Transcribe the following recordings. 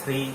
3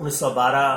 1912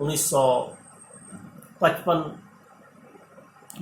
1955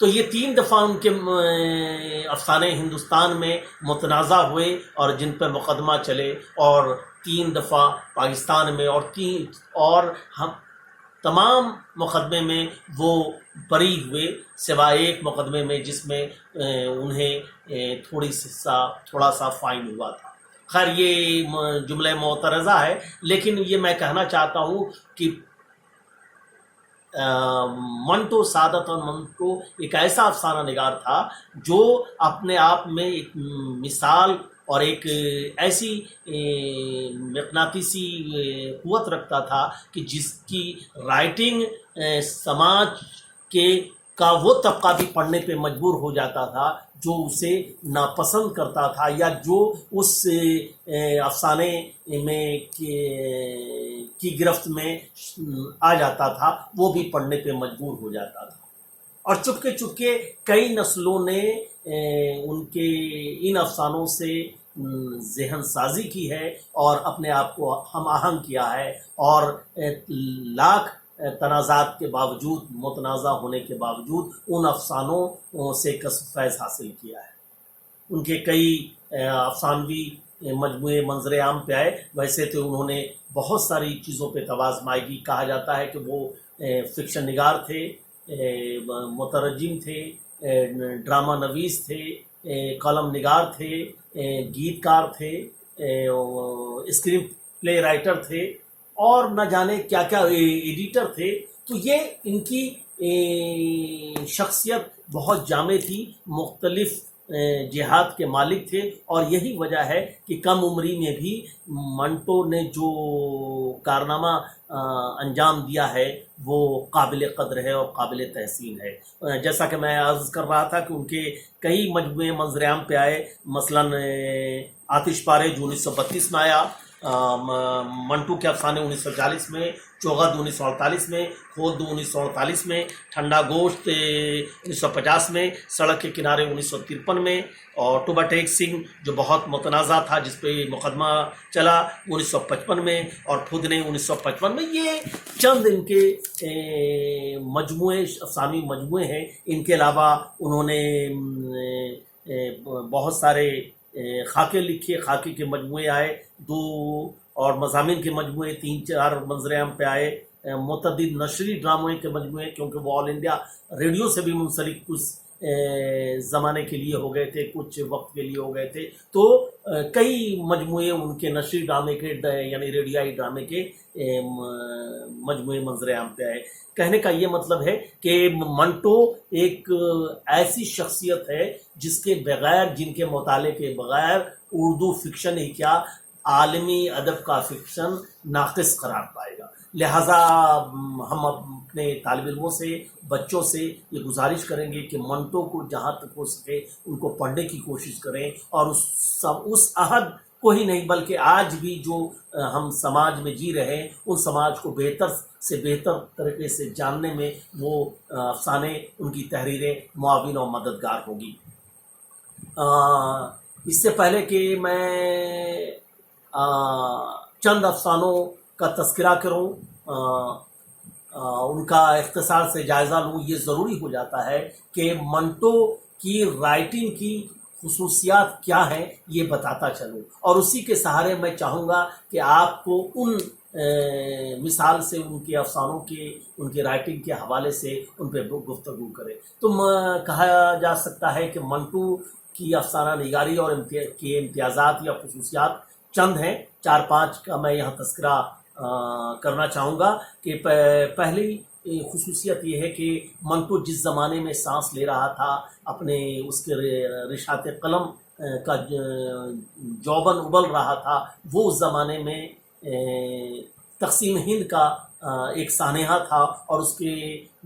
تو یہ 3 دفعہ ان کے افسانے ہندوستان میں متنازع ہوئے اور جن پہ مقدمہ چلے، اور 3 دفعہ پاکستان میں، اور ہم تمام مقدمے میں وہ بری ہوئے، سوائے ایک مقدمے میں جس میں انہیں تھوڑا سا فائن ہوا تھا۔ خیر یہ جملہ معترضہ ہے، لیکن یہ میں کہنا چاہتا ہوں کہ منٹو سعادت اور منٹو ایک ایسا افسانہ نگار تھا جو اپنے آپ میں ایک مثال اور ایک ایسی مقناطیسی قوت رکھتا تھا کہ جس کی رائٹنگ سماج کا وہ طبقہ بھی پڑھنے پہ مجبور ہو جاتا تھا جو اسے ناپسند کرتا تھا، یا جو اس افسانے میں کی گرفت میں آ جاتا تھا وہ بھی پڑھنے پہ مجبور ہو جاتا تھا۔ اور چپکے چپکے کئی نسلوں نے ان افسانوں سے ذہن سازی کی ہے اور اپنے آپ کو ہم آہنگ کیا ہے، اور لاکھ تنازعات کے باوجود، متنازع ہونے کے باوجود ان افسانوں سے کسب فیض حاصل کیا ہے۔ ان کے کئی افسانوی مجموعے منظر عام پہ آئے۔ ویسے تو انہوں نے بہت ساری چیزوں پہ توازمائگی، کہا جاتا ہے کہ وہ فکشن نگار تھے، مترجم تھے، ڈرامہ نویس تھے، کالم نگار تھے، گیت کار تھے، اسکرین پلے رائٹر تھے، اور نہ جانے کیا کیا ایڈیٹر تھے۔ تو یہ ان کی شخصیت بہت جامع تھی، مختلف جہاد کے مالک تھے، اور یہی وجہ ہے کہ کم عمری میں بھی منٹو نے جو کارنامہ انجام دیا ہے وہ قابل قدر ہے اور قابل تحسین ہے۔ جیسا کہ میں عرض کر رہا تھا کہ ان کے کئی مجموعے منظر عام پہ آئے، مثلاً آتش پارے جو 1932 میں آیا، منٹو کے افسانے 1940 میں، چوغد 1948 میں، خود 1948 میں، ٹھنڈا گوشت 1950 میں، سڑک کے کنارے 1953 میں، اور ٹوبا ٹیک سنگھ جو بہت متنازع تھا جس پہ مقدمہ چلا 1955 میں، اور پھدنے 1955 میں۔ یہ چند ان کے مجموعے، افسانوی مجموعے ہیں۔ ان کے علاوہ انہوں نے بہت سارے خاکے لکھے، خاکے کے مجموعے آئے 2، اور مضامین کے مجموعے 3-4 منظر عام پہ آئے، متعدد نشری ڈراموں کے مجموعے، کیونکہ وہ آل انڈیا ریڈیو سے بھی منسلک کچھ زمانے کے لیے ہو گئے تھے، کچھ وقت کے لیے ہو گئے تھے، تو کئی مجموعے ان کے نشری ڈرامے کے، یعنی ریڈیائی ڈرامے کے مجموعے منظر عام پہ آئے۔ کہنے کا یہ مطلب ہے کہ منٹو ایک ایسی شخصیت ہے جس کے بغیر، جن کے مطالعے کے بغیر اردو فکشن ہی کیا، عالمی ادب کا فکشن ناقص قرار پائے گا۔ لہٰذا ہم اپنے طالب علموں سے، بچوں سے یہ گزارش کریں گے کہ منٹو کو جہاں تک ہو سکے ان کو پڑھنے کی کوشش کریں، اور اس عہد کو ہی نہیں بلکہ آج بھی جو ہم سماج میں جی رہے ہیں ان سماج کو بہتر سے بہتر طریقے سے جاننے میں وہ افسانے، ان کی تحریریں معاون اور مددگار ہوگی۔ اس سے پہلے کہ میں چند افسانوں کا تذکرہ کروں، ان کا اختصار سے جائزہ لوں، یہ ضروری ہو جاتا ہے کہ منٹو کی رائٹنگ کی خصوصیات کیا ہیں یہ بتاتا چلوں، اور اسی کے سہارے میں چاہوں گا کہ آپ کو ان مثال سے، ان کے افسانوں کے، ان کی رائٹنگ کے حوالے سے ان پہ گفتگو کریں۔ تو کہا جا سکتا ہے کہ منٹو کی افسانہ نگاری اور کے امتیازات یا خصوصیات چند ہیں، 4-5 کا میں یہاں تذکرہ کرنا چاہوں گا۔ کہ پہلی خصوصیت یہ ہے کہ منٹو جس زمانے میں سانس لے رہا تھا، اپنے اس کے رشات قلم کا جوبن ابل رہا تھا، وہ اس زمانے میں تقسیم ہند کا ایک سانحہ تھا، اور اس کے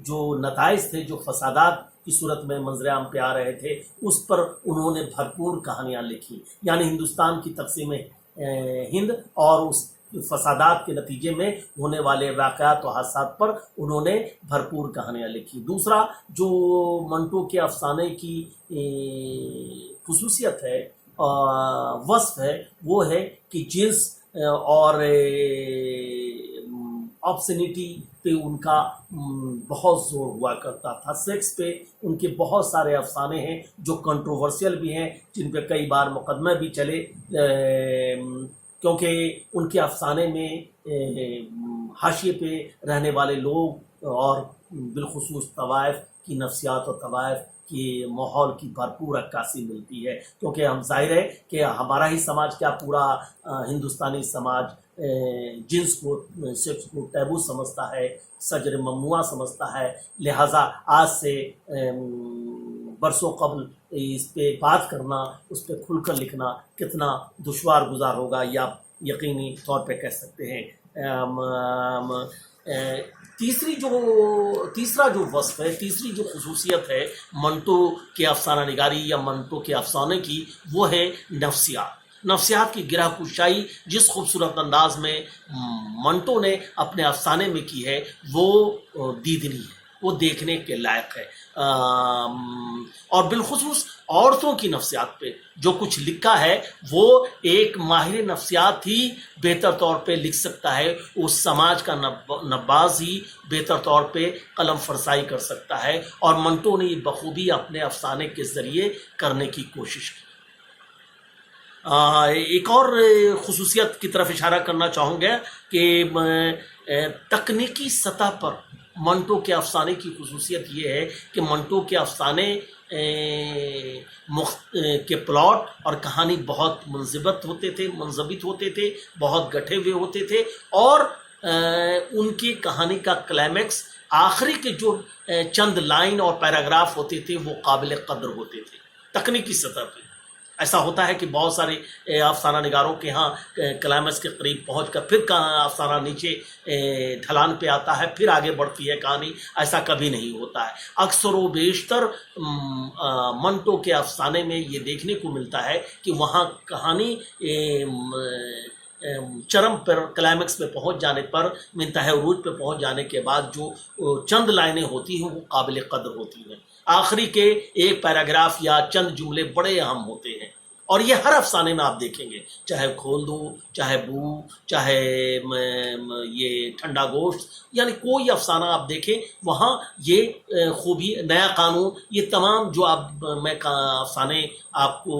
جو نتائج تھے، جو فسادات کی صورت میں منظر عام پہ آ رہے تھے، اس پر انہوں نے بھرپور کہانیاں لکھی، یعنی ہندوستان کی تقسیم ہند اور اس فسادات کے نتیجے میں ہونے والے واقعات و حادثات پر انہوں نے بھرپور کہانیاں لکھی۔ دوسرا جو منٹو کے افسانے کی خصوصیت ہے، وصف ہے، وہ ہے کہ جنس آبسینیٹی پہ ان کا بہت زور ہوا کرتا تھا. سیکس پہ ان کے بہت سارے افسانے ہیں جو کنٹروورسیل بھی ہیں، جن پہ کئی بار مقدمے بھی چلے، کیونکہ ان کے افسانے میں حاشیے پہ رہنے والے لوگ اور بالخصوص طوائف کی نفسیات اور طوائف کی ماحول کی بھرپور عکاسی ملتی ہے. کیونکہ ہم ظاہر ہے کہ ہمارا ہی سماج کیا، پورا ہندوستانی سماج جنس کو، سیکس کو ٹیبو سمجھتا ہے، زجر ممنوع سمجھتا ہے. لہٰذا آج سے برسوں قبل اس پہ بات کرنا، اس پہ کھل کر لکھنا کتنا دشوار گزار ہوگا، یا یقینی طور پہ کہہ سکتے ہیں. تیسرا جو وصف ہے، تیسری جو خصوصیت ہے منٹو کے افسانہ نگاری یا منٹو کے افسانے کی، وہ ہے نفسیات کی گرہ کشائی. جس خوبصورت انداز میں منٹو نے اپنے افسانے میں کی ہے وہ دیدنی ہے، وہ دیکھنے کے لائق ہے. اور بالخصوص عورتوں کی نفسیات پہ جو کچھ لکھا ہے وہ ایک ماہر نفسیات ہی بہتر طور پہ لکھ سکتا ہے، اس سماج کا نباز ہی بہتر طور پہ قلم فرسائی کر سکتا ہے. اور منٹو نے یہ بخوبی اپنے افسانے کے ذریعے کرنے کی کوشش کی. ایک اور خصوصیت کی طرف اشارہ کرنا چاہوں گا کہ تکنیکی سطح پر منٹو کے افسانے کی خصوصیت یہ ہے کہ منٹو کے افسانے کے پلاٹ اور کہانی بہت منضبط ہوتے تھے، بہت گٹھے ہوئے ہوتے تھے، اور ان کی کہانی کا کلائمیکس آخری کے جو چند لائن اور پیراگراف ہوتے تھے وہ قابل قدر ہوتے تھے. تکنیکی سطح پہ ایسا ہوتا ہے کہ بہت سارے افسانہ نگاروں کے ہاں کلائمیکس کے قریب پہنچ کر پھر افسانہ نیچے ڈھلان پہ آتا ہے، پھر آگے بڑھتی ہے کہانی. ایسا کبھی نہیں ہوتا ہے. اکثر و بیشتر منٹو کے افسانے میں یہ دیکھنے کو ملتا ہے کہ وہاں کہانی چرم پر، کلائمیکس پہ پہنچ جانے پر، منتہا عروج پہ پہنچ جانے کے بعد جو چند لائنیں ہوتی ہیں وہ قابل قدر ہوتی ہیں. آخری کے ایک پیراگراف یا چند جملے بڑے اہم ہوتے ہیں، اور یہ ہر افسانے میں آپ دیکھیں گے، چاہے کھول دو، چاہے بو، چاہے یہ ٹھنڈا گوشت، یعنی کوئی افسانہ آپ دیکھیں وہاں یہ خوبی، نیا قانون، یہ تمام جو میں افسانے آپ کو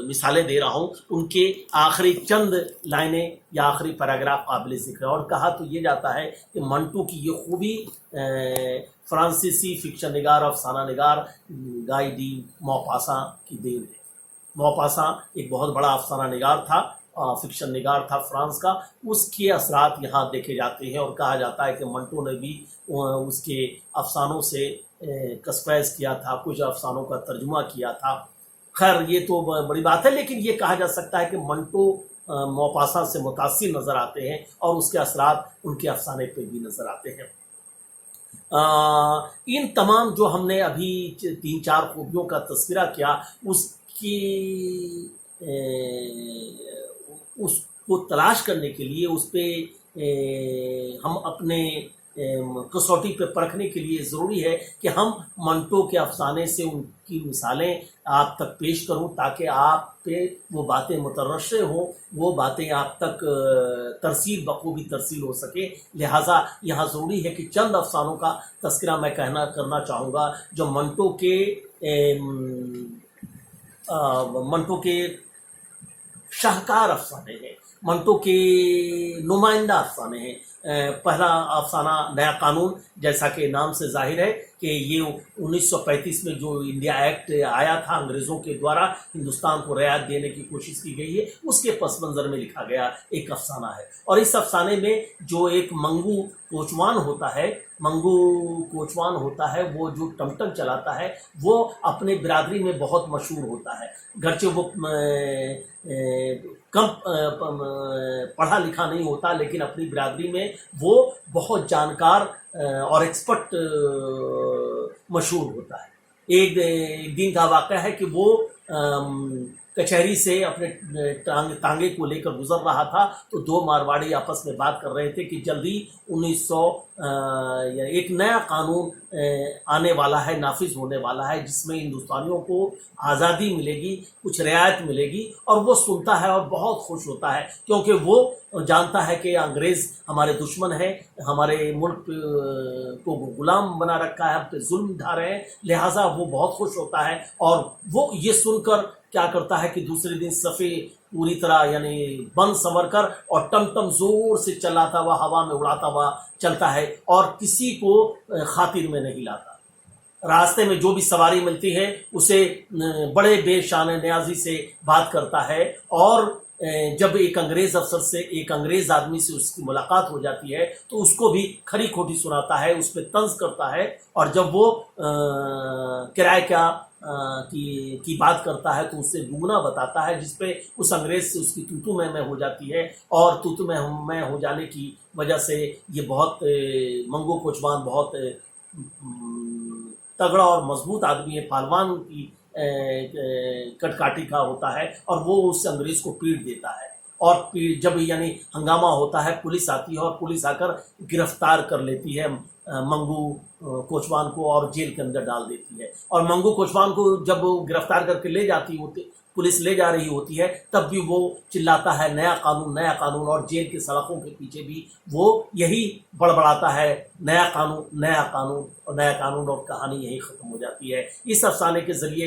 مثالیں دے رہا ہوں ان کے آخری چند لائنیں یا آخری پیراگراف قابل ذکر ہے. اور کہا تو یہ جاتا ہے کہ منٹو کی یہ خوبی فرانسیسی فکشن نگار، افسانہ نگار گائی ڈی موپاساں کی دین ہے. موپاساں ایک بہت بڑا افسانہ نگار تھا، فکشن نگار تھا فرانس کا. اس کے اثرات یہاں دیکھے جاتے ہیں، اور کہا جاتا ہے کہ منٹو نے بھی اس کے افسانوں سے کسپیز کیا تھا، کچھ افسانوں کا ترجمہ کیا تھا. خیر یہ تو بڑی بات ہے، لیکن یہ کہا جا سکتا ہے کہ منٹو موپاساں سے متاثر نظر آتے ہیں، اور اس کے اثرات ان کے افسانے پہ بھی نظر آتے ہیں. ان تمام جو ہم نے ابھی 3-4 خوبیوں کا تذکرہ کیا، اس کو تلاش کرنے کے لیے، اس پہ ہم اپنے کسوٹی پہ پرکھنے کے لیے ضروری ہے کہ ہم منٹو کے افسانے سے ان کی مثالیں آپ تک پیش کروں، تاکہ آپ پہ وہ باتیں مترشح ہوں، وہ باتیں آپ تک بخوبی ترسیل ہو سکے. لہٰذا یہاں ضروری ہے کہ چند افسانوں کا تذکرہ میں کرنا چاہوں گا جو منٹو کے شاہکار افسانے ہیں، منٹو کے نمائندہ افسانے ہیں. پہلا افسانہ نیا قانون، جیسا کہ نام سے ظاہر ہے کہ یہ 1935 میں جو انڈیا ایکٹ آیا تھا انگریزوں کے دوارا، ہندوستان کو رعایت دینے کی کوشش کی گئی ہے، اس کے پس منظر میں لکھا گیا ایک افسانہ ہے. اور اس افسانے میں جو ایک منگو کوچوان ہوتا ہے، وہ جو ٹمٹم چلاتا ہے، وہ اپنے برادری میں بہت مشہور ہوتا ہے. گرچہ وہ کم پڑھا لکھا نہیں ہوتا، لیکن اپنی برادری میں وہ بہت جانکار اور ایکسپرٹ مشہور ہوتا ہے. ایک دن کا واقعہ ہے کہ وہ کچہری سے اپنے تانگے کو لے کر گزر رہا تھا تو دو مارواڑی آپس میں بات کر رہے تھے کہ جلدی 1900 ایک نیا قانون آنے والا ہے، نافذ ہونے والا ہے، جس میں ہندوستانیوں کو آزادی ملے گی، کچھ رعایت ملے گی، اور وہ سنتا ہے اور بہت خوش ہوتا ہے کیونکہ وہ جانتا ہے کہ انگریز ہمارے دشمن ہیں، ہمارے ملک کو غلام بنا رکھا ہے، ہم پہ ظلم ڈھا رہے ہیں، لہٰذا وہ بہت خوش ہوتا ہے، اور وہ یہ سن کر کیا کرتا ہے کہ دوسرے دن صفے پوری طرح یعنی بند سنور کر اور ٹم ٹم زور سے چلاتا ہوا ہوا میں اڑاتا ہوا چلتا ہے اور کسی کو خاطر میں نہیں لاتا۔ راستے میں جو بھی سواری ملتی ہے اسے بڑے بے شان نیازی سے بات کرتا ہے، اور جب ایک انگریز افسر سے، ایک انگریز آدمی سے اس کی ملاقات ہو جاتی ہے تو اس کو بھی کھری کھوٹی سناتا ہے، اس پہ طنز کرتا ہے، اور جب وہ کرائے کی بات کرتا ہے تو اس سے دگنا بتاتا ہے، جس پہ اس انگریز سے اس کی توتو میں ہو جاتی ہے، اور توتو میں ہو جانے کی وجہ سے یہ بہت منگو کوچوان بہت تگڑا اور مضبوط آدمی ہے، پہلوان کی کٹکاٹی کا ہوتا ہے، اور وہ اس انگریز کو پیٹ دیتا ہے، اور جب یعنی ہنگامہ ہوتا ہے پولیس آتی ہے اور پولیس آ کر گرفتار کر لیتی ہے منگو کوچوان کو اور جیل کے اندر ڈال دیتی ہے، اور منگو کوچوان کو جب گرفتار کر کے لے جاتی ہوتی پولیس لے جا رہی ہوتی ہے تب بھی وہ چلاتا ہے نیا قانون نیا قانون، اور جیل کے سلاخوں کے پیچھے بھی وہ یہی بڑبڑاتا ہے نیا قانون نیا قانون اور نیا قانون، اور کہانی یہی ختم ہو جاتی ہے۔ اس افسانے کے ذریعے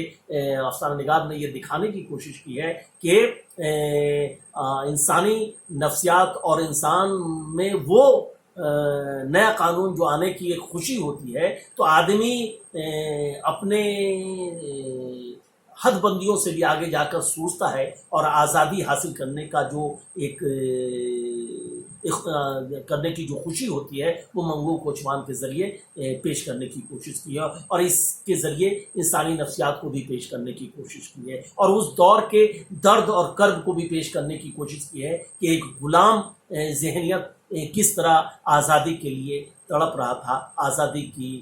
افسانہ نگار نے یہ دکھانے کی کوشش کی ہے کہ انسانی نفسیات اور انسان میں وہ نیا قانون جو آنے کی ایک خوشی ہوتی ہے، تو آدمی اپنے حد بندیوں سے بھی آگے جا کر سوچتا ہے، اور آزادی حاصل کرنے کا جو ایک کرنے کی جو خوشی ہوتی ہے وہ منگو کوچوان کے ذریعے پیش کرنے کی کوشش کی ہے، اور اس کے ذریعے انسانی نفسیات کو بھی پیش کرنے کی کوشش کی ہے، اور اس دور کے درد اور کرب کو بھی پیش کرنے کی کوشش کی ہے کہ ایک غلام ذہنیت کس طرح آزادی کے لیے تڑپ رہا تھا، آزادی کی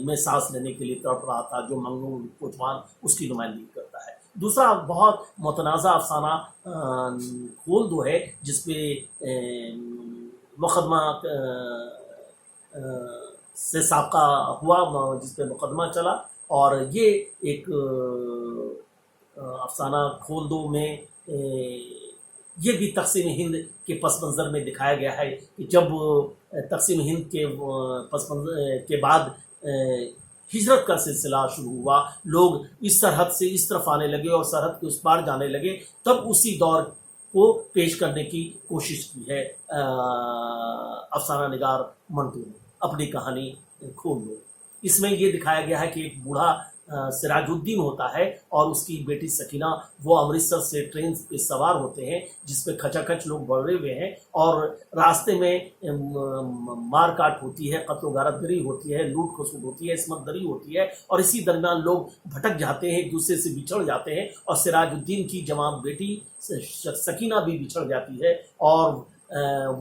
میں سانس لینے کے لیے تڑپ رہا تھا، جو منگو کوچوان اس کی نمائندگی کرتا ہے۔ دوسرا بہت متنازع افسانہ کھول دو ہے، جس پہ مقدمہ سے سابقہ ہوا، جس پہ مقدمہ چلا، اور یہ ایک افسانہ کھول دو میں یہ بھی تقسیم ہند کے پس منظر میں دکھایا گیا ہے کہ جب تقسیم ہند کے پس منظر کے بعد ہجرت کا سلسلہ شروع ہوا، لوگ اس سرحد سے اس طرف آنے لگے اور سرحد کے اس پار جانے لگے، تب اسی دور کو پیش کرنے کی کوشش کی ہے افسانہ نگار منٹو نے اپنی کہانی کھول دو۔ اس میں یہ دکھایا گیا ہے کہ ایک بوڑھا سراج الدین ہوتا ہے اور اس کی بیٹی سکینہ، وہ امرتسر سے ٹرین پہ سوار ہوتے ہیں جس پہ کھچا کھچ لوگ بڑھے ہوئے ہیں، اور راستے میں مار کاٹ ہوتی ہے، قتل و غارت گری ہوتی ہے، لوٹ کھسوٹ ہوتی ہے، عصمت دری ہوتی ہے، اور اسی درمیان لوگ بھٹک جاتے ہیں، ایک دوسرے سے بچھڑ جاتے ہیں، اور سراج الدین کی جوان بیٹی سکینہ بھی بچھڑ جاتی ہے، اور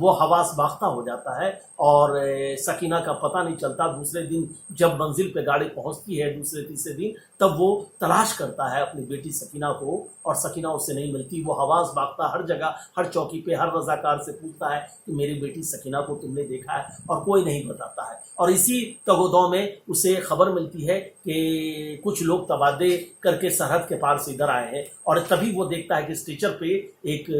وہ حواس باختہ ہو جاتا ہے، اور سکینہ کا پتہ نہیں چلتا۔ دوسرے دن جب منزل پہ گاڑی پہنچتی ہے، دوسرے تیسرے دن، تب وہ تلاش کرتا ہے اپنی بیٹی سکینہ کو، اور سکینہ اس سے نہیں ملتی۔ وہ حواس باختہ ہر جگہ، ہر چوکی پہ، ہر رضاکار سے پوچھتا ہے کہ میری بیٹی سکینہ کو تم نے دیکھا ہے، اور کوئی نہیں بتاتا ہے، اور اسی تگ و دو میں اسے خبر ملتی ہے کہ کچھ لوگ تبادلے کر کے سرحد کے پار سے ادھر آئے ہیں، اور تبھی وہ دیکھتا ہے کہ اسٹیچر پہ ایک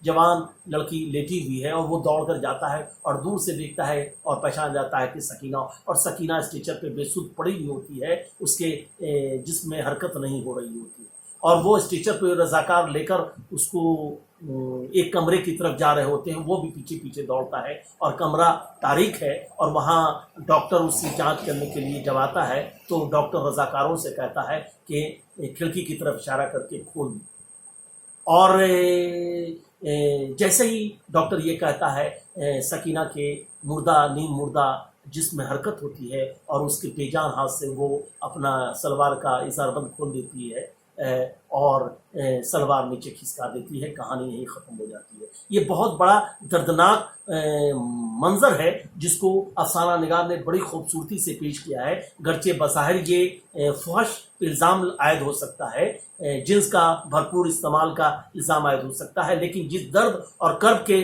جوان لڑکی لیٹی ہوئی ہے، اور وہ دوڑ کر جاتا ہے اور دور سے دیکھتا ہے اور پہچان جاتا ہے کہ سکینہ، اور سکینہ اسٹیچر پہ بے سود پڑی ہوئی ہوتی ہے، اس کے جسم میں حرکت نہیں ہو رہی ہوتی، اور وہ اسٹیچر پہ رضاکار لے کر اس کو ایک کمرے کی طرف جا رہے ہوتے ہیں، وہ بھی پیچھے پیچھے دوڑتا ہے، اور کمرہ تاریک ہے، اور وہاں ڈاکٹر اس کی جانچ کرنے کے لیے جب آتا ہے تو ڈاکٹر رضاکاروں سے کہتا ہے کہ کھڑکی کی طرف اشارہ کر کے کھول دو، اور جیسے ہی ڈاکٹر یہ کہتا ہے، سکینہ کے مردہ نیم مردہ جسم میں حرکت ہوتی ہے، اور اس کے بے جان ہاتھ سے وہ اپنا سلوار کا اظہار بند کھول دیتی ہے، اور سلوار نیچے کھسکا دیتی ہے، کہانی یہی ختم ہو جاتی ہے۔ یہ بہت بڑا دردناک منظر ہے جس کو افسانہ نگار نے بڑی خوبصورتی سے پیش کیا ہے، گرچہ بظاہر یہ فحش الزام عائد ہو سکتا ہے جنس کا بھرپور استعمال کا الزام عائد ہو سکتا ہے، لیکن جس درد اور کرب کے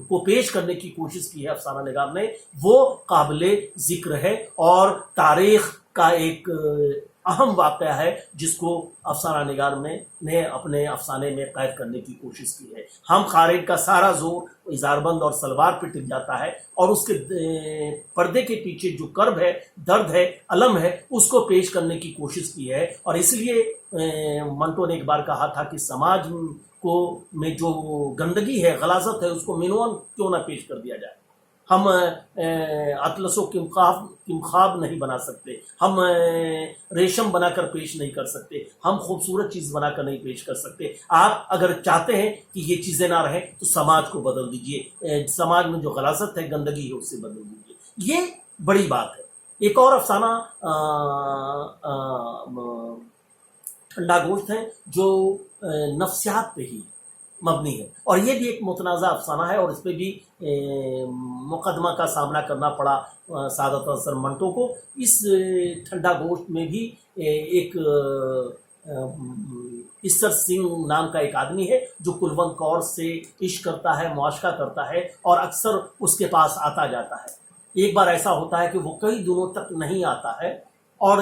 کو پیش کرنے کی کوشش کی ہے افسانہ نگار نے، وہ قابل ذکر ہے اور تاریخ کا ایک اہم واقعہ ہے جس کو افسانہ نگار نے اپنے افسانے میں قید کرنے کی کوشش کی ہے۔ ہم خارج کا سارا زور اظہار بند اور سلوار پہ ٹک جاتا ہے اور اس کے پردے کے پیچھے جو کرب ہے، درد ہے، الم ہے، اس کو پیش کرنے کی کوشش کی ہے۔ اور اس لیے منٹو نے ایک بار کہا تھا کہ سماج کو میں جو گندگی ہے، غلاظت ہے، اس کو مینوان کیوں نہ پیش کر دیا جائے۔ ہم اطلس و کمخاب نہیں بنا سکتے، ہم ریشم بنا کر پیش نہیں کر سکتے، ہم خوبصورت چیز بنا کر نہیں پیش کر سکتے۔ آپ اگر چاہتے ہیں کہ یہ چیزیں نہ رہیں تو سماج کو بدل دیجئے، سماج میں جو غلاظت ہے، گندگی ہے، اس سے بدل دیجئے۔ یہ بڑی بات ہے۔ ایک اور افسانہ ٹھنڈا گوشت ہے جو نفسیات پہ ہی مبنی ہے، اور یہ بھی ایک متنازع افسانہ ہے، اور اس پہ بھی مقدمہ کا سامنا کرنا پڑا سعادت انصر منٹو کو۔ اس ٹھنڈا گوشت میں بھی ایک اسر سنگھ نام کا ایک آدمی ہے جو کلونت کور سے عشق کرتا ہے، معاشقہ کرتا ہے اور اکثر اس کے پاس آتا جاتا ہے۔ ایک بار ایسا ہوتا ہے کہ وہ کئی دنوں تک نہیں آتا ہے اور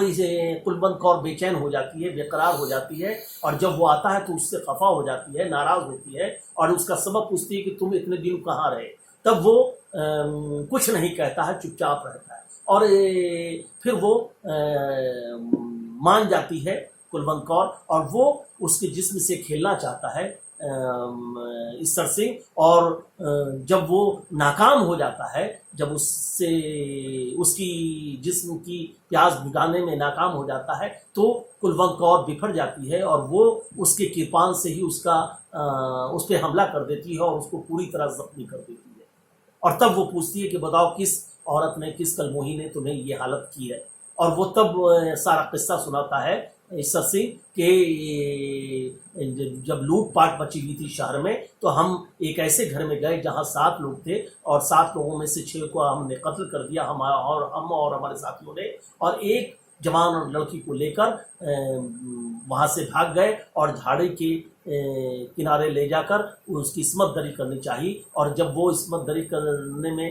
کلونت کور بے چین ہو جاتی ہے، بے قرار ہو جاتی ہے، اور جب وہ آتا ہے تو اس سے خفا ہو جاتی ہے، ناراض ہوتی ہے اور اس کا سبب پوچھتی ہے کہ تم اتنے دن کہاں رہے۔ تب وہ کچھ نہیں کہتا ہے، چپ چاپ رہتا ہے، اور پھر وہ مان جاتی ہے کلونت کور، اور وہ اس کے جسم سے کھیلنا چاہتا ہے اسر سنگھ، اور جب وہ ناکام ہو جاتا ہے، جب اس کی جسم کی پیاس بجھانے میں ناکام ہو جاتا ہے تو کلونت کور بفر جاتی ہے اور وہ اس کے کرپان سے ہی اس پہ حملہ کر دیتی ہے اور اس کو پوری طرح زخمی کر دیتی ہے، اور تب وہ پوچھتی ہے کہ بتاؤ کس عورت نے، کس کلموہی نے تمہیں یہ حالت کی ہے، اور وہ تب سارا قصہ سناتا ہے اسر سنگھ کہ جب لوٹ پاٹ مچی ہوئی تھی شہر میں تو ہم ایک ایسے گھر میں گئے جہاں 7 لوگ تھے، اور 7 لوگوں میں سے 6 کو ہم نے قتل کر دیا، ہم اور ہمارے ساتھیوں نے، اور ایک جوان اور لڑکی کو لے کر وہاں سے بھاگ گئے اور جھاڑی کے کنارے لے جا کر اس کی عصمت دری کرنی چاہیے، اور جب وہ عصمت دری کرنے میں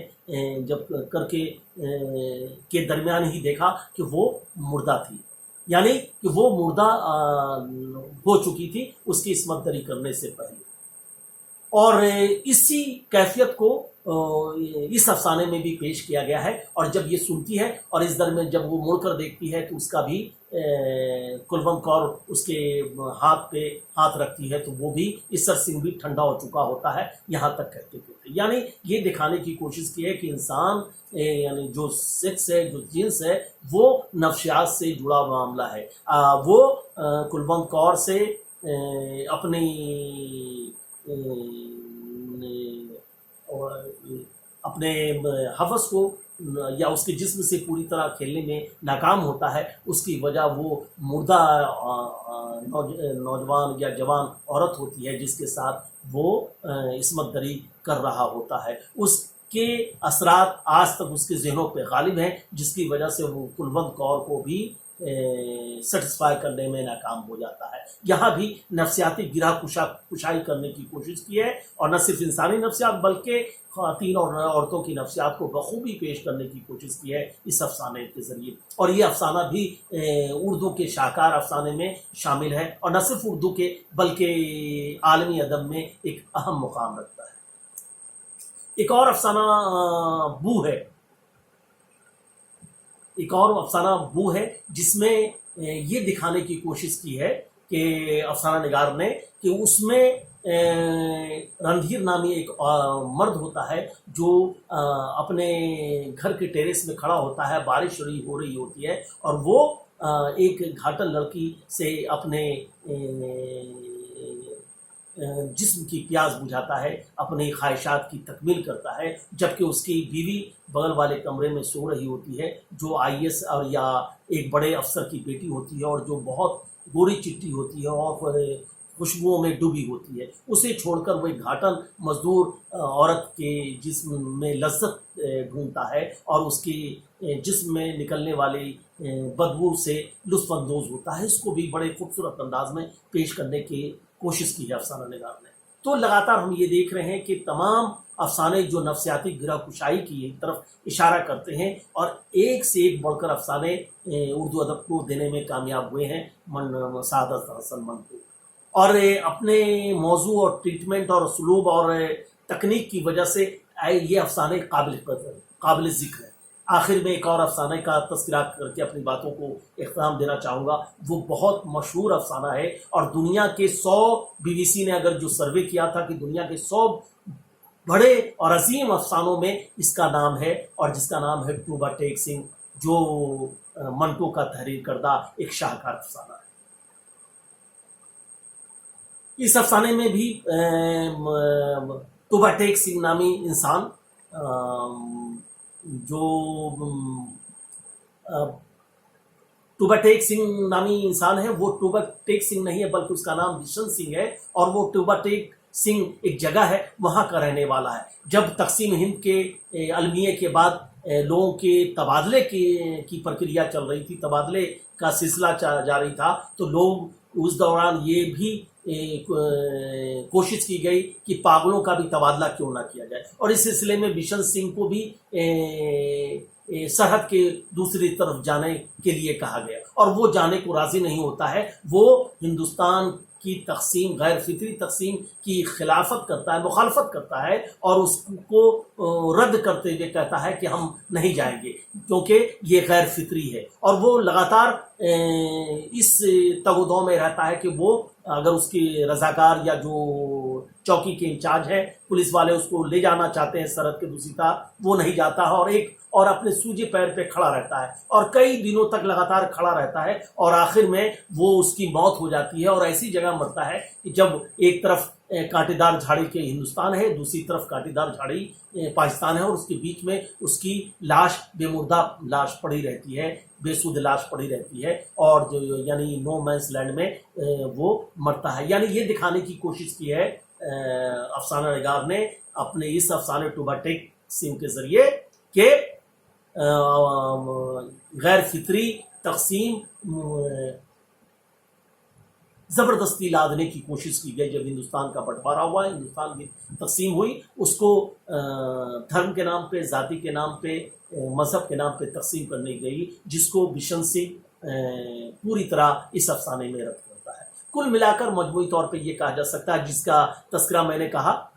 جب کر کے درمیان ہی دیکھا کہ وہ مردہ تھی، یعنی کہ وہ مردہ ہو چکی تھی اس کی عصمت دری کرنے سے پہلے۔ اور اسی کیفیت کو اس افسانے میں بھی پیش کیا گیا ہے، اور جب یہ سنتی ہے اور اس درمیان جب وہ مڑ کر دیکھتی ہے تو اس کا بھی کلونت کور اس کے ہاتھ پہ ہاتھ رکھتی ہے تو وہ بھی اسر سنگھ بھی ٹھنڈا ہو چکا ہوتا ہے، یہاں تک کہتے کہتے، یعنی یہ دکھانے کی کوشش کی ہے کہ انسان یعنی جو سیکس ہے، جو جنس ہے، وہ نفسیات سے جڑا ہوا معاملہ ہے۔ وہ کلونت کور سے اپنی اپنے حوث کو یا اس کے جسم سے پوری طرح کھیلنے میں ناکام ہوتا ہے، اس کی وجہ وہ مردہ نوجوان یا جوان عورت ہوتی ہے جس کے ساتھ وہ عصمت دری کر رہا ہوتا ہے، اس کے اثرات آج تک اس کے ذہنوں پہ غالب ہیں، جس کی وجہ سے وہ کلونت کور کو بھی سیٹسفائی کرنے میں ناکام ہو جاتا ہے۔ یہاں بھی نفسیاتی گرہ کشائی کرنے کی کوشش کی ہے، اور نہ صرف انسانی نفسیات بلکہ خواتین اور عورتوں کی نفسیات کو بخوبی پیش کرنے کی کوشش کی ہے اس افسانے کے ذریعے، اور یہ افسانہ بھی اردو کے شاہکار افسانے میں شامل ہے، اور نہ صرف اردو کے بلکہ عالمی ادب میں ایک اہم مقام رکھتا ہے۔ ایک اور افسانہ بو ہے جس میں یہ دکھانے کی کوشش کی ہے کہ افسانہ نگار نے کہ اس میں رندھیر نامی ایک مرد ہوتا ہے جو اپنے گھر کے ٹیریس میں کھڑا ہوتا ہے، بارش ہو رہی ہوتی ہے، اور وہ ایک گھاٹن لڑکی سے اپنے جسم کی پیاس بجھاتا ہے، اپنی خواہشات کی تکمیل کرتا ہے، جبکہ اس کی بیوی بغل والے کمرے میں سو رہی ہوتی ہے، جو IAS اور یا ایک بڑے افسر کی بیٹی ہوتی ہے، اور جو بہت گوری چٹی ہوتی ہے اور خوشبوؤں میں ڈوبی ہوتی ہے، اسے چھوڑ کر وہ ایک گھاٹن مزدور عورت کے جسم میں لذت ڈھونڈتا ہے اور اس کی جسم میں نکلنے والی بدبو سے لطف اندوز ہوتا ہے۔ اس کو بھی بڑے خوبصورت انداز میں پیش کرنے کی کوشش کی ہے افسانہ نگار نے۔ تو لگاتار ہم یہ دیکھ رہے ہیں کہ تمام افسانے جو نفسیاتی گرہ کشائی کی طرف اشارہ کرتے ہیں اور ایک سے ایک بڑھ کر افسانے اردو ادب کو دینے میں کامیاب ہوئے ہیں سعادت حسن منٹو، اور اپنے موضوع اور ٹریٹمنٹ اور اسلوب اور تکنیک کی وجہ سے یہ افسانے قابل ذکر ہے۔ آخر میں ایک اور افسانے کا تذکرہ کر کے اپنی باتوں کو اختتام دینا چاہوں گا۔ وہ بہت مشہور افسانہ ہے اور دنیا کے 100 BBC نے اگر جو سروے کیا تھا کہ دنیا کے 100 بڑے اور عظیم افسانوں میں اس کا نام ہے، اور جس کا نام ہے ٹوبا ٹیک سنگھ، جو منٹو کا تحریر کردہ ایک شاہکار افسانہ ہے۔ اس افسانے میں بھی ٹوبا ٹیک سنگھ نامی انسان جو ٹوبا ٹیک سنگھ نامی انسان ہے، وہ ٹوبا ٹیک سنگھ نہیں ہے بلکہ اس کا نام بشن سنگھ ہے، اور وہ ٹوبا ٹیک سنگھ ایک جگہ ہے وہاں کا رہنے والا ہے۔ جب تقسیم ہند کے المیے کے بعد لوگوں کے تبادلے کی پرکریا چل رہی تھی، تبادلے کا سلسلہ جاری تھا، تو لوگ اس دوران یہ بھی کوشش کی گئی کہ پاگلوں کا بھی تبادلہ کیوں نہ کیا جائے، اور اس سلسلے میں بشن سنگھ کو بھی سرحد کے دوسری طرف جانے کے لیے کہا گیا، اور وہ جانے کو راضی نہیں ہوتا ہے۔ وہ ہندوستان کی تقسیم، غیر فطری تقسیم کی خلافت کرتا ہے، مخالفت کرتا ہے، اور اس کو رد کرتے ہوئے کہتا ہے کہ ہم نہیں جائیں گے کیونکہ یہ غیر فطری ہے، اور وہ لگاتار اس تگ و دو میں رہتا ہے کہ وہ اگر اس کی رضاکار یا جو چوکی کے انچارج ہیں پولیس والے اس کو لے جانا چاہتے ہیں سرحد کے دوسری طرف، وہ نہیں جاتا ہے، اور اپنے سوجے پیر پہ کھڑا رہتا ہے، اور کئی دنوں تک لگاتار کھڑا رہتا ہے، اور آخر میں وہ اس کی موت ہو جاتی ہے، اور ایسی جگہ مرتا ہے کہ جب ایک طرف کانٹے دار جھاڑی کے ہندوستان ہے، دوسری طرف کانٹے دار جھاڑی پاکستان ہے، اور اس کے بیچ میں اس کی لاش بے مردہ لاش پڑی رہتی ہے، بے سود لاش پڑی رہتی ہے، اور جو یعنی نو مینس لینڈ میں وہ مرتا ہے۔ یعنی یہ دکھانے کی کوشش کی ہے افسانہ نگار نے اپنے اس افسانے ٹوبا ٹیک سنگھ کے ذریعے کہ غیر فطری تقسیم زبردستی لادنے کی کوشش کی گئی۔ جب ہندوستان کا بٹوارا ہوا، ہندوستان کی تقسیم ہوئی، اس کو دھرم کے نام پہ، ذاتی کے نام پہ، مذہب کے نام پہ تقسیم کرنے گئی، جس کو بشن سنگھ پوری طرح اس افسانے میں رد کرتا ہے۔ کل ملا کر مجموعی طور پہ یہ کہا جا سکتا ہے، جس کا تذکرہ میں نے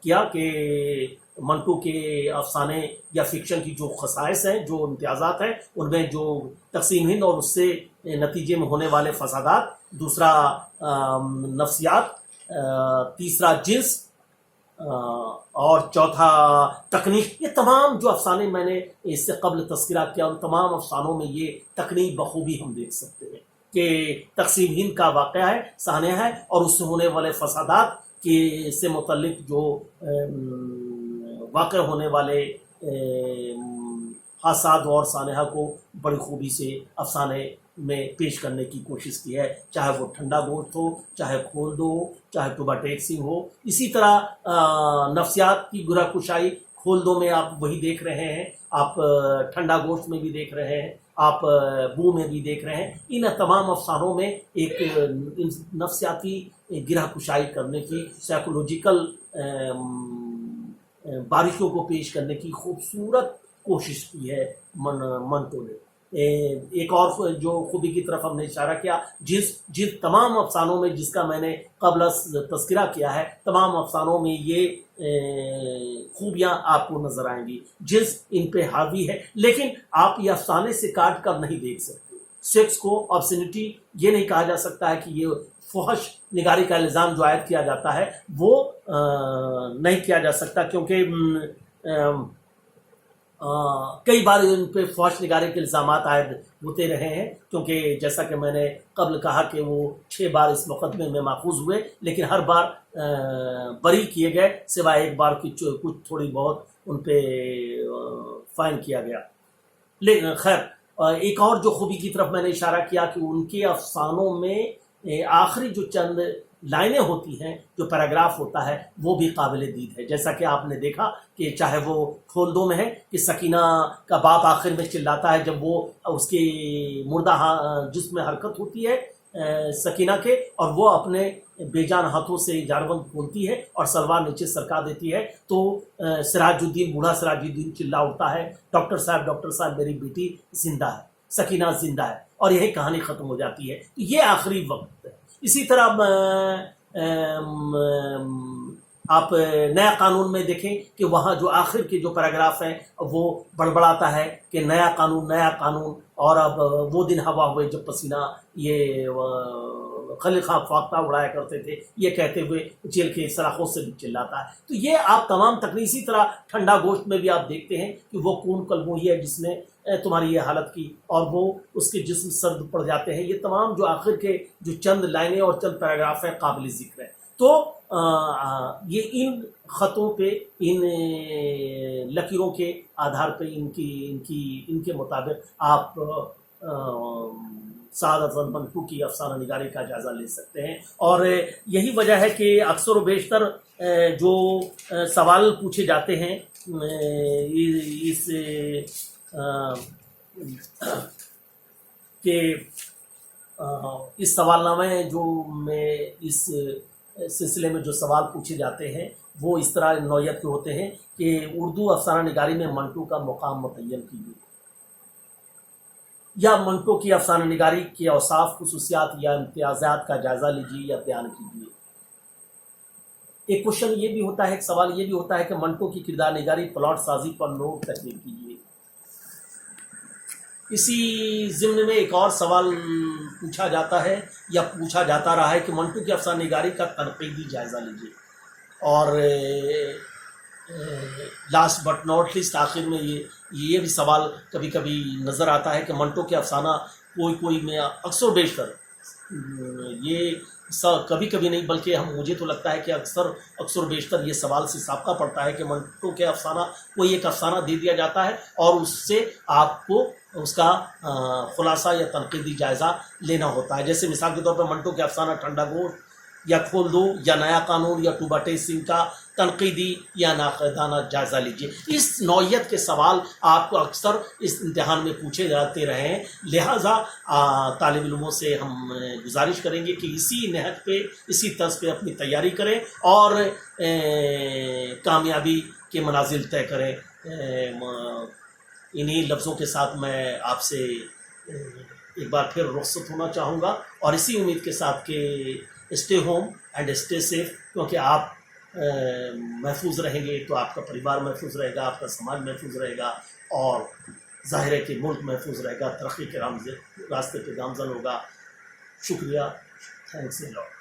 کیا کہ منٹو کے افسانے یا فکشن کی جو خصائص ہیں، جو امتیازات ہیں، ان میں جو تقسیم ہند اور اس سے نتیجے میں ہونے والے فسادات، دوسرا نفسیات، تیسرا جنس، اور چوتھا تکنیک، یہ تمام جو افسانے میں نے اس سے قبل تذکرہ کیا، ان تمام افسانوں میں یہ تکنیک بخوبی ہم دیکھ سکتے ہیں کہ تقسیم ہند کا واقعہ ہے، سانحہ ہے، اور اس سے ہونے والے فسادات کے سے متعلق جو واقع ہونے والے حادثات اور سانحہ کو بڑی خوبی سے افسانے میں پیش کرنے کی کوشش کی ہے، چاہے وہ ٹھنڈا گوشت ہو، چاہے کھول دو ہو، چاہے ٹوبا ٹیک سنگھ ہو۔ اسی طرح نفسیات کی گرہ کشائی کھول دو میں آپ وہی دیکھ رہے ہیں، آپ ٹھنڈا گوشت میں بھی دیکھ رہے ہیں، آپ بو میں بھی دیکھ رہے ہیں۔ ان تمام افسانوں میں ایک نفسیاتی گرہ کشائی کرنے کی، سائیکولوجیکل باریکیوں کو پیش کرنے کی خوبصورت کوشش کی ہے منٹو نے۔ ایک اور جو خوبی کی طرف ہم نے اشارہ کیا، جس تمام افسانوں میں، جس کا میں نے قبل تذکرہ کیا ہے، تمام افسانوں میں یہ خوبیاں آپ کو نظر آئیں گی، جنس ان پہ حاوی ہے، لیکن آپ یہ افسانے سے کاٹ کر نہیں دیکھ سکتے۔ سیکس کو آبسینٹی یہ نہیں کہا جا سکتا ہے کہ یہ فحش نگاری کا الزام جو عائد کیا جاتا ہے وہ نہیں کیا جا سکتا، کیونکہ کئی بار ان پہ فحش نگاری کے الزامات عائد ہوتے رہے ہیں، کیونکہ جیسا کہ میں نے قبل کہا کہ وہ 6 بار اس مقدمے میں ماخوذ ہوئے، لیکن ہر بار بری کیے گئے، سوائے ایک بار کی کچھ تھوڑی بہت ان پہ فائن کیا گیا۔ لیکن خیر، ایک اور جو خوبی کی طرف میں نے اشارہ کیا کہ ان کے افسانوں میں آخری جو چند لائنیں ہوتی ہیں، جو پیراگراف ہوتا ہے، وہ بھی قابل دید ہے. جیسا کہ آپ نے دیکھا کہ چاہے وہ کھول دو میں ہے کہ سکینہ کا باپ آخر میں چلاتا ہے جب وہ اس کی مردہ جسم میں حرکت ہوتی ہے سکینہ کے، اور وہ اپنے بے جان ہاتھوں سے جاربند کھولتی ہے اور سلوار نیچے سرکا دیتی ہے، تو سراج الدین، بوڑھا سراج الدین چلا اٹھتا ہے، ڈاکٹر صاحب میری بیٹی زندہ ہے، سکینہ زندہ ہے، اور یہی کہانی ختم ہو جاتی ہے. یہ آخری وقت ہے. اسی طرح آپ نیا قانون میں دیکھیں کہ وہاں جو آخر کے جو پیراگراف ہیں وہ بڑبڑاتا ہے کہ نیا قانون، اور اب وہ دن ہوا ہوئے جب پسینہ یہ خلیل خان فاختہ اڑایا کرتے تھے، یہ کہتے ہوئے جیل کے سلاخوں سے بھی چلاتا ہے. تو یہ آپ تمام تقریر، اسی طرح ٹھنڈا گوشت میں بھی آپ دیکھتے ہیں کہ وہ کون کلموہی ہے جس نے تمہاری یہ حالت کی، اور وہ اس کے جسم سرد پڑ جاتے ہیں. یہ تمام جو آخر کے جو چند لائنیں اور چند پیراگراف ہیں قابل ذکر ہے. تو یہ ان خطوں پہ، ان لکیروں کے آدھار پہ، ان کے مطابق آپ سعادت افضل منٹو کی افسانہ نگاری کا جائزہ لے سکتے ہیں. اور یہی وجہ ہے کہ اکثر و بیشتر جو سوال پوچھے جاتے ہیں اس سوال نامے جو میں اس سلسلے میں جو سوال پوچھے جاتے ہیں وہ اس طرح نوعیت کے ہوتے ہیں کہ اردو افسانہ نگاری میں منٹو کا مقام متعین کیجیے، یا منٹو کی افسانہ نگاری کے اوصاف، خصوصیات یا امتیازات کا جائزہ لیجیے یا بیان کیجیے. ایک کوشچن یہ بھی ہوتا ہے، ایک سوال یہ بھی ہوتا ہے کہ منٹو کی کردار نگاری، پلاٹ سازی پر نوٹ تحریر کیجیے. اسی ضمن میں ایک اور سوال پوچھا جاتا ہے یا پوچھا جاتا رہا ہے کہ منٹو کی افسانہ نگاری کا تنقیدی جائزہ لیجیے. اور لاسٹ بٹ ناٹ لیسٹ، آخر میں یہ بھی سوال کبھی کبھی نظر آتا ہے کہ منٹو کے افسانہ کوئی میں اکثر بیشتر یہ کبھی کبھی نہیں بلکہ مجھے تو لگتا ہے کہ اکثر بیشتر یہ سوال سے سابقہ پڑتا ہے کہ منٹو کے افسانہ کوئی ایک افسانہ دے دیا جاتا ہے اور اس سے آپ کو اس کا خلاصہ یا تنقیدی جائزہ لینا ہوتا ہے. جیسے مثال کے طور پر منٹو کے افسانہ ٹھنڈا گوشت یا کھول دو یا نیا قانون یا ٹو بٹے سنگھ کا تنقیدی یا ناقدانہ جائزہ لیجیے. اس نوعیت کے سوال آپ کو اکثر اس امتحان میں پوچھے جاتے رہے ہیں، لہٰذا طالب علموں سے ہم گزارش کریں گے کہ اسی نہج پہ، اسی طرز پہ اپنی تیاری کریں اور کامیابی کے منازل طے کریں. انہی لفظوں کے ساتھ میں آپ سے ایک بار پھر رخصت ہونا چاہوں گا، اور اسی امید کے ساتھ کہ stay home and stay safe, کیونکہ آپ محفوظ رہیں گے تو آپ کا پریوار محفوظ رہے گا، آپ کا سماج محفوظ رہے گا، اور ظاہر ہے کہ ملک محفوظ رہے گا، ترقی کے راستے پہ گامزن ہوگا. شکریہ. تھینکس اے لاٹ.